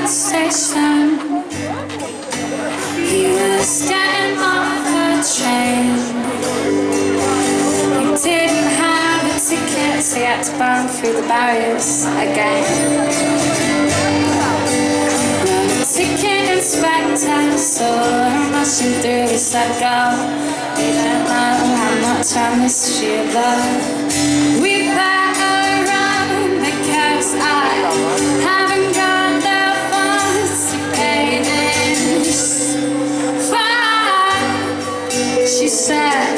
at the station. He was getting off the train. He didn't have a ticket, so he had to burn through the barriers again. The ticket inspector saw him rushing through. He said, "Girl, you don't know how much I missed you, love. We better run because I haven't got the funds to pay this fine." She said,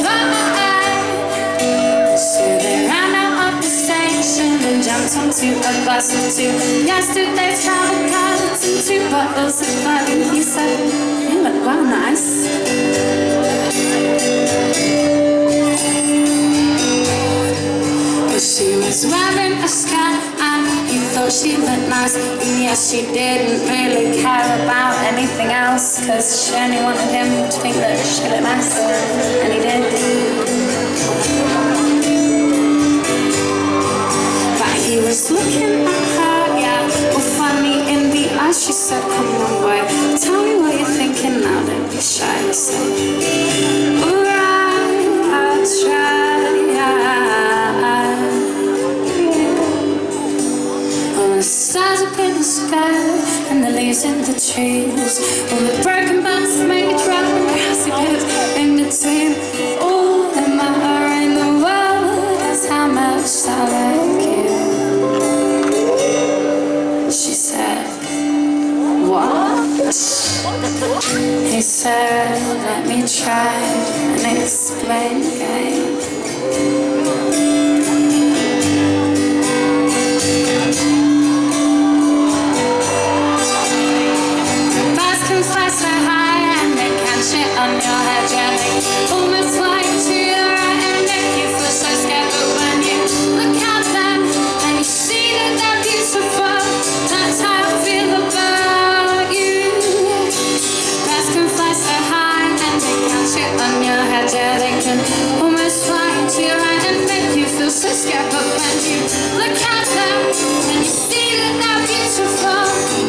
"Fine." So they ran out of the station and jumped onto a bus with two yesterday's travel cards and two bottles of fun. He said, "You look well nice." She was wearing a skirt and he thought she looked nice. And yes, she didn't really care about anything else, cause she only wanted him to think that she looked nice. And he did. But he was looking at her, yeah, all funny in the eyes. She said, "Come on, boy, tell me what you're thinking now, don't be shy." He said, "Alright, I'll try." The stars up in the sky and the leaves in the trees, all the broken bones make it drop and grassy bits in between. All that matter in the world is how much I like you." She said, "What?" He said, "Let me try and explain again." On your head, yeah, they almost fly to your right and make you feel so scared. But when you look at them and you see that they're beautiful, that's how I feel about you. Birds can fly so high and they catch you on your head, yeah, they can almost fly to your right and make you feel so scared. But when you look at them and you see that they're beautiful,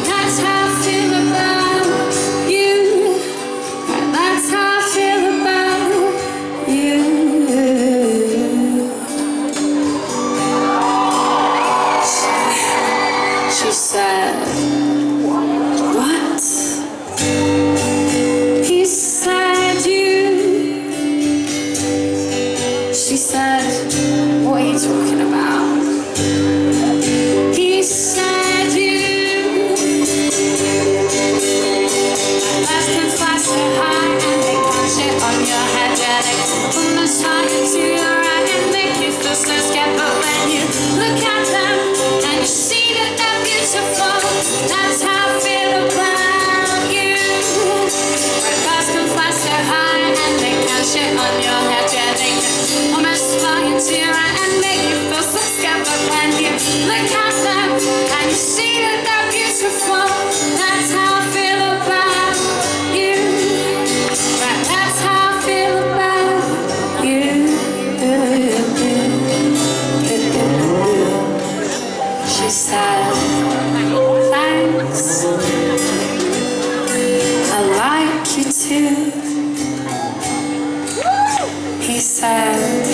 that's how I feel about you. That's how I feel about you. She said, "What?" He said, "You." She said, "What are you talking about?" He said, "You." Birds can fly so high and they catch it on your head, yeah, they almost fly to your right and make you feel so scared. But when you look at them and you see that they're beautiful, that's how I feel about you. Birds can fly so high and they catch it on your head, yeah, they can almost fly to your right and make you feel so scared. But when you look at them and you see that they're beautiful, that's how I feel about you. Right, that's how I feel about you. She said, "Thanks, I like you too." He said,